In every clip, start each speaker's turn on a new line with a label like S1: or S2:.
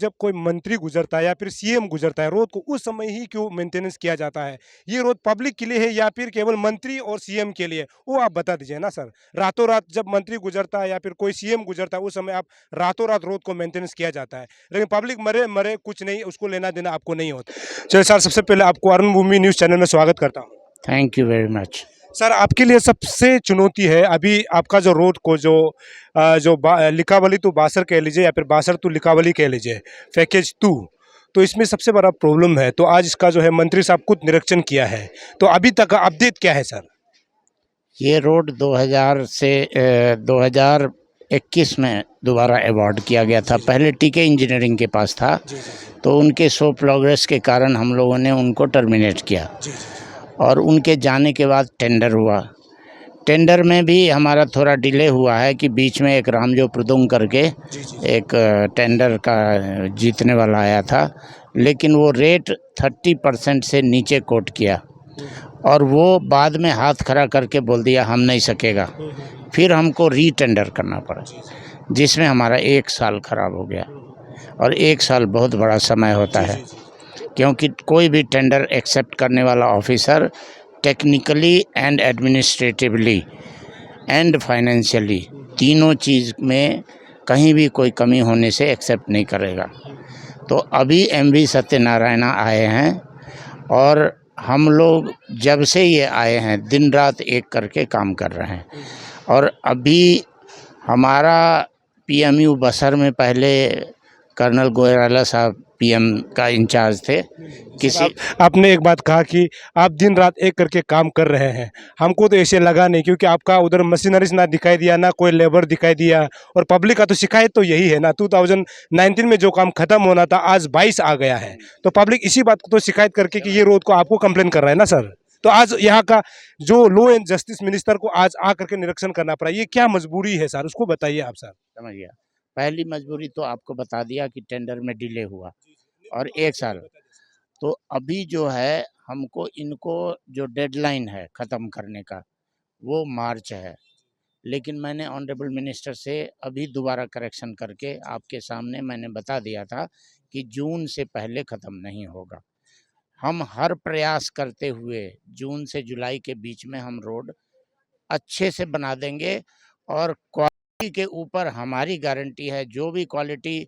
S1: जब कोई मंत्री गुजरता है या फिर सीएम गुजरता है रोड को उस समय ही क्यों मेंटेनेंस किया जाता है? ये रोड पब्लिक के लिए है या फिर केवल मंत्री और सीएम के लिए? वो आप बता दीजिए ना सर। रातों रात जब मंत्री गुजरता है या फिर कोई सीएम गुजरता है उस समय आप रातों रात रोड को मेंटेनेंस किया जाता है। लेकिन पब्लिक मरे मरे कुछ नहीं, उसको लेना देना आपको नहीं होता। चलिए सर, सबसे पहले आपको अरुण भूमि न्यूज़ चैनल में स्वागत करता हूँ।
S2: Thank you very much.
S1: Sir, आपके लिए सबसे चुनौती है अभी आपका जो रोड को जो लिकावली टू बासर कह लीजिए या फिर बासर टू लिकावली कह लीजिए, पैकेज 2। तो इसमें सबसे बड़ा प्रॉब्लम है, तो आज इसका जो है मंत्री साहब खुद निरीक्षण किया है, तो अभी तक का अपडेट क्या है सर?
S2: ये रोड 2000 से 2021 में दोबारा अवार्ड किया गया था। पहले टीके इंजीनियरिंग के पास था, तो उनके शो प्रोग्रेस के कारण हम लोगों ने उनको टर्मिनेट किया और उनके जाने के बाद टेंडर हुआ। टेंडर में भी हमारा थोड़ा डिले हुआ है कि बीच में एक रामजो प्रदुंग करके एक टेंडर का जीतने वाला आया था, लेकिन वो रेट 30% से नीचे कोट किया और वो बाद में हाथ खड़ा करके बोल दिया हम नहीं सकेगा। फिर हमको री टेंडर करना पड़ा, जिसमें हमारा 1 साल खराब हो गया। और 1 साल बहुत बड़ा समय होता है, क्योंकि कोई भी टेंडर एक्सेप्ट करने वाला officer technically and administratively and financially तीनों चीज़ में कहीं भी कोई कमी होने से एक्सेप्ट नहीं करेगा। तो अभी एमवी सत्यनारायणा आए हैं और हम लोग जब से ये आए हैं दिन रात एक करके काम कर रहे हैं। और अभी हमारा पीएमयू बसर में पहले कर्नल गोयराला साहब पीएम का इंचार्ज थे।
S1: आपने एक बात कहा कि आप दिन रात एक करके काम कर रहे हैं, हमको तो ऐसे लगा नहीं, क्योंकि आपका उधर मशीनरीज ना दिखाई दिया, ना कोई लेबर दिखाई दिया, और पब्लिक का तो शिकायत तो यही है ना, 2019 में जो काम खत्म होना था आज 22 आ गया है, तो पब्लिक इसी बात को तो शिकायत करके कि ये रोड को आपको कंप्लेन कर रहा है ना सर। तो आज यहाँ का जो लॉ एंड जस्टिस मिनिस्टर को आज आ करके निरीक्षण करना पड़ा, ये क्या मजबूरी है सर, उसको बताइए आप सर।
S2: समझ गया। पहली मजबूरी तो आपको बता दिया कि टेंडर में डिले हुआ और 1 साल। तो अभी जो है हमको इनको जो डेडलाइन है ख़त्म करने का वो मार्च है, लेकिन मैंने ऑनरेबल मिनिस्टर से अभी दोबारा करेक्शन करके आपके सामने मैंने बता दिया था कि जून से पहले ख़त्म नहीं होगा। हम हर प्रयास करते हुए जून से जुलाई के बीच में हम रोड अच्छे से बना देंगे और क्वालिटी के ऊपर हमारी गारंटी है, जो भी क्वालिटी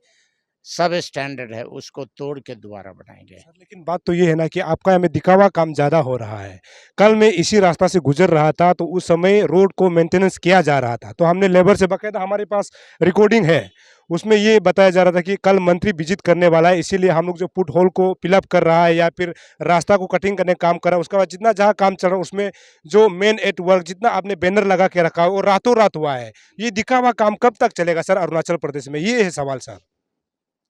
S2: सब स्टैंडर्ड है उसको तोड़ के दोबारा बनाएंगे।
S1: लेकिन बात तो ये है ना कि आपका हमें दिखावा काम ज़्यादा हो रहा है। कल मैं इसी रास्ता से गुजर रहा था, तो उस समय रोड को मेंटेनेंस किया जा रहा था, तो हमने लेबर से बाकायदा हमारे पास रिकॉर्डिंग है, उसमें ये बताया जा रहा था कि कल मंत्री विजिट करने वाला है, इसीलिए हम लोग जो फुट होल को फिलअप कर रहा है या फिर रास्ता को कटिंग करने का काम कर रहा है, उसके बाद जितना जहाँ काम चल रहा है उसमें जो मेन एट वर्क जितना आपने बैनर लगा के रखा है वो रातों रात हुआ है। ये दिखावा काम कब तक चलेगा सर अरुणाचल प्रदेश में, ये है सवाल सर।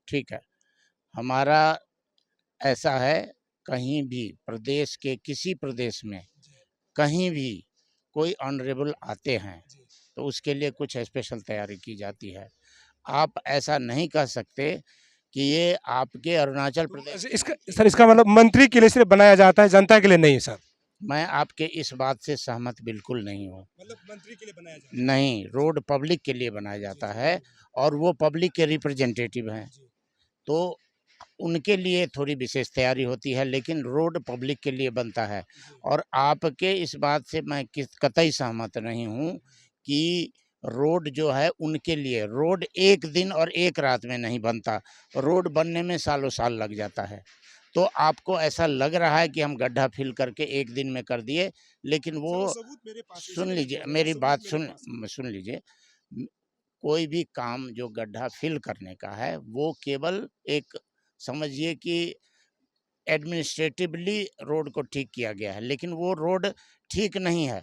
S2: ठीक है, हमारा ऐसा है, कहीं भी प्रदेश के किसी प्रदेश में कहीं भी कोई ऑनरेबल आते हैं तो उसके लिए कुछ स्पेशल तैयारी की जाती है। आप ऐसा नहीं कह सकते कि ये आपके अरुणाचल प्रदेश
S1: इसका मतलब मंत्री के लिए सिर्फ बनाया जाता है, जनता के लिए नहीं सर।
S2: मैं आपके इस बात से सहमत बिल्कुल नहीं हूँ।
S1: मतलब मंत्री के लिए बनाया जाता है?
S2: नहीं, रोड पब्लिक के लिए बनाया जाता है और वो पब्लिक के रिप्रेजेंटेटिव हैं, तो उनके लिए थोड़ी विशेष तैयारी होती है, लेकिन रोड पब्लिक के लिए बनता है। और आपके इस बात से मैं कतई सहमत नहीं हूँ कि रोड जो है उनके लिए, रोड एक दिन और एक रात में नहीं बनता, रोड बनने में सालों साल लग जाता है। तो आपको ऐसा लग रहा है कि हम गड्ढा फिल करके एक दिन में कर दिए, लेकिन वो सुन लीजिए मेरी बात, सुन लीजिए। कोई भी काम जो गड्ढा फिल करने का है वो केवल एक समझिए कि एडमिनिस्ट्रेटिवली रोड को ठीक किया गया है, लेकिन वो रोड ठीक नहीं है।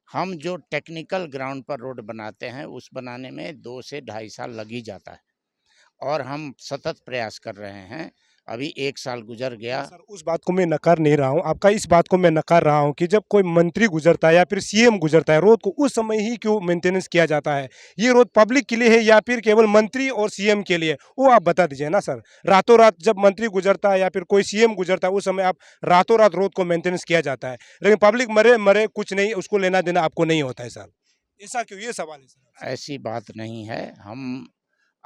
S2: हम जो टेक्निकल ग्राउंड पर रोड बनाते हैं उस बनाने में 2 से ढाई साल लग ही जाता है और हम सतत प्रयास कर रहे हैं। अभी 1 साल गुजर गया।
S1: सर, उस बात को मैं नकार नहीं रहा हूँ, आपका इस बात को मैं नकार रहा हूँ कि जब कोई मंत्री गुजरता है या फिर सीएम गुजरता है रोड को उस समय ही क्यों मेंटेनेंस किया जाता है? ये रोड पब्लिक के लिए है या फिर केवल मंत्री और सीएम के लिए, वो आप बता दीजिए ना सर। रातों रात जब मंत्री गुजरता है या फिर कोई सीएम गुजरता है उस समय आप रातों रात रोड को मेंटेनेंस किया जाता है, लेकिन पब्लिक मरे मरे कुछ नहीं, उसको लेना देना आपको नहीं होता है सर। ऐसा क्यों, ये सवाल है सर।
S2: ऐसी बात नहीं है। हम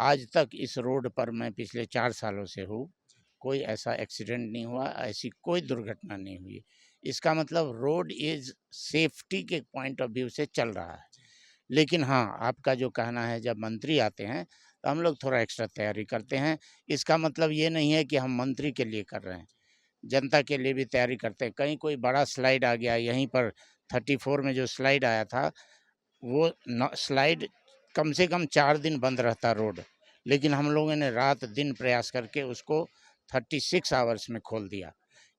S2: आज तक इस रोड पर मैं पिछले 4 सालों से हूँ, कोई ऐसा एक्सीडेंट नहीं हुआ, ऐसी कोई दुर्घटना नहीं हुई। इसका मतलब रोड इज़ सेफ्टी के पॉइंट ऑफ व्यू से चल रहा है। लेकिन हाँ, आपका जो कहना है जब मंत्री आते हैं, तो हम लोग थोड़ा एक्स्ट्रा तैयारी करते हैं। इसका मतलब ये नहीं है कि हम मंत्री के लिए कर रहे हैं, जनता के लिए भी तैयारी करते हैं। कहीं कोई बड़ा स्लाइड आ गया, यहीं पर 34 में जो स्लाइड आया था, वो न स्लाइड कम से कम 4 दिन बंद रहता रोड, लेकिन हम लोगों ने रात दिन प्रयास करके उसको 36 आवर्स में खोल दिया।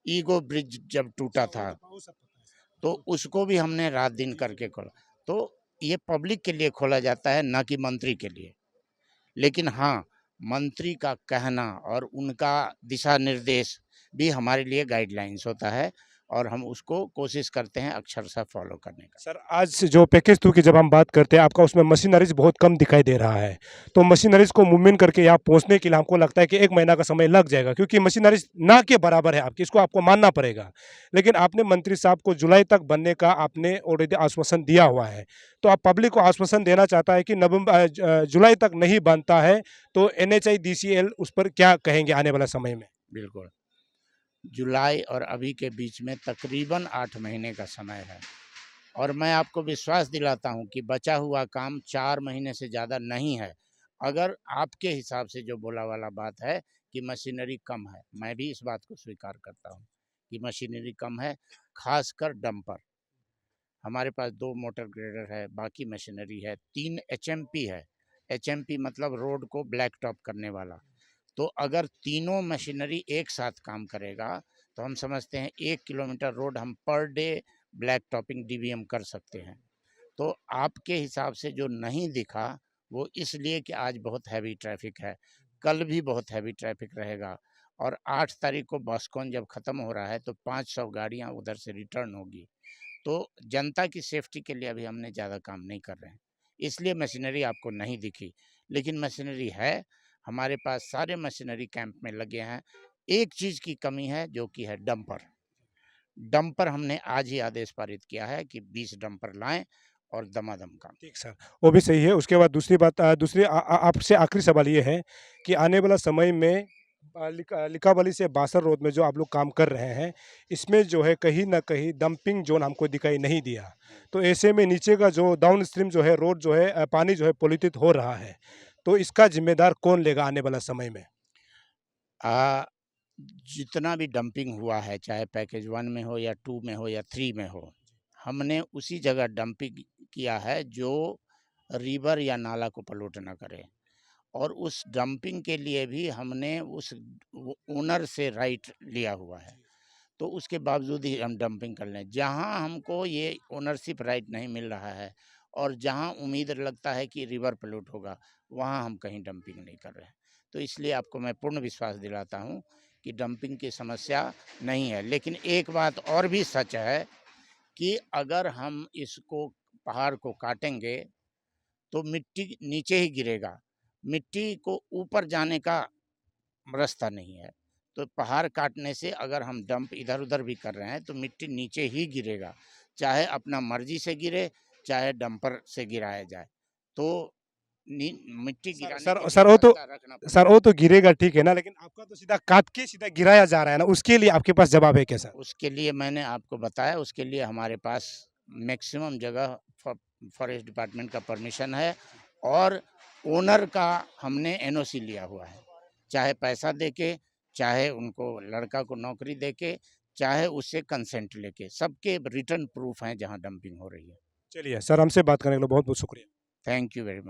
S2: ईगो ब्रिज जब टूटा था, तो उसको भी हमने रात दिन करके खोला। तो ये पब्लिक के लिए खोला जाता है, ना कि मंत्री के लिए। लेकिन हाँ, मंत्री का कहना और उनका दिशा निर्देश भी हमारे लिए गाइडलाइंस होता है, और हम उसको कोशिश करते हैं अक्षरशः फॉलो करने का।
S1: सर आज जो पैकेज 2 की जब हम बात करते हैं, आपका उसमें मशीनरीज बहुत कम दिखाई दे रहा है। तो मशीनरीज को मूवमेंट करके यहाँ पहुँचने के लिए हमको लगता है कि 1 महीना का समय लग जाएगा, क्योंकि मशीनरीज ना के बराबर है आपकी, इसको आपको मानना पड़ेगा। लेकिन आपने मंत्री साहब को जुलाई तक बनने का आपने ऑलरेडी आश्वासन दिया हुआ है। तो आप पब्लिक को आश्वासन देना चाहता है कि जुलाई तक नहीं बनता है, तो एनएचआई, डीसीएल उस पर क्या कहेंगे आने वाला समय में?
S2: बिल्कुल, जुलाई और अभी के बीच में तकरीबन 8 महीने का समय है, और मैं आपको विश्वास दिलाता हूं कि बचा हुआ काम 4 महीने से ज़्यादा नहीं है। अगर आपके हिसाब से जो बोला वाला बात है कि मशीनरी कम है, मैं भी इस बात को स्वीकार करता हूं कि मशीनरी कम है, खासकर डंपर। हमारे पास 2 मोटर ग्रेडर है, बाकी मशीनरी है, 3 एचएमपी है। एचएमपी मतलब रोड को ब्लैक टॉप करने वाला। तो अगर तीनों मशीनरी एक साथ काम करेगा, तो हम समझते हैं 1 किलोमीटर रोड हम per day black topping DVM कर सकते हैं। तो आपके हिसाब से जो नहीं दिखा, वो इसलिए कि आज बहुत हैवी ट्रैफिक है, कल भी बहुत हैवी ट्रैफिक रहेगा, और 8 तारीख को बॉस्कॉन जब ख़त्म हो रहा है, तो 500 गाड़ियाँ उधर से रिटर्न होगी। तो जनता की सेफ्टी के लिए अभी हमने ज़्यादा काम नहीं कर रहे हैं, इसलिए मशीनरी आपको नहीं दिखी। लेकिन मशीनरी है, हमारे पास सारे मशीनरी कैंप में लगे हैं। एक चीज़ की कमी है, जो कि है डंपर। डंपर हमने आज ही आदेश पारित किया है कि 20 डंपर लाएं और दमादम काम।
S1: ठीक सर, वो भी सही है। उसके बाद दूसरी बात, दूसरी आपसे आखिरी सवाल ये है कि आने वाला समय में लिकावाली से बासर रोड में जो आप लोग काम कर रहे हैं, इसमें जो है कहीं न कहीं डंपिंग ज़ोन हमको दिखाई नहीं दिया। तो ऐसे में नीचे का जो डाउन स्ट्रीम जो है रोड जो है पानी जो है पॉल्यूटेड हो रहा है। तो इसका ज़िम्मेदार कौन लेगा आने वाला समय में?
S2: आ, जितना भी डंपिंग हुआ है, चाहे पैकेज 1 में हो या 2 में हो या 3 में हो, हमने उसी जगह डंपिंग किया है जो रिवर या नाला को पॉल्यूट ना करे। और उस डंपिंग के लिए भी हमने उस ओनर से राइट लिया हुआ है, तो उसके बावजूद ही हम डंपिंग कर लें। जहाँ हमको ये ओनरशिप राइट नहीं मिल रहा है, और जहाँ उम्मीद लगता है कि रिवर पोल्यूट होगा, वहाँ हम कहीं डंपिंग नहीं कर रहे हैं। तो इसलिए आपको मैं पूर्ण विश्वास दिलाता हूँ कि डंपिंग की समस्या नहीं है। लेकिन एक बात और भी सच है कि अगर हम इसको पहाड़ को काटेंगे, तो मिट्टी नीचे ही गिरेगा, मिट्टी को ऊपर जाने का रास्ता नहीं है। तो पहाड़ काटने से अगर हम डंप इधर-उधर भी कर रहे हैं, तो मिट्टी नीचे ही गिरेगा, चाहे अपना मर्जी से गिरे, चाहे डंपर से गिराया जाए। तो मिट्टी गिराने
S1: सर
S2: के लिए
S1: सर वो तो
S2: रास्ता रखना
S1: सर
S2: पड़ेगा।
S1: वो तो गिरेगा ठीक है ना, लेकिन आपका तो सीधा काट के सीधा गिराया जा रहा है ना, उसके लिए आपके पास जवाब है क्या सर?
S2: उसके लिए मैंने आपको बताया, उसके लिए हमारे पास मैक्सिमम जगह फॉरेस्ट डिपार्टमेंट का परमिशन है, और ओनर का हमने एनओसी लिया हुआ है। चाहे पैसा देके, चाहे उनको लड़का को नौकरी देके, चाहे उससे कंसेंट लेके, सबके रिटर्न प्रूफ हैं जहाँ डंपिंग हो रही है।
S1: चलिए सर, हमसे बात करने के लिए बहुत-बहुत शुक्रिया।
S2: Thank you very much.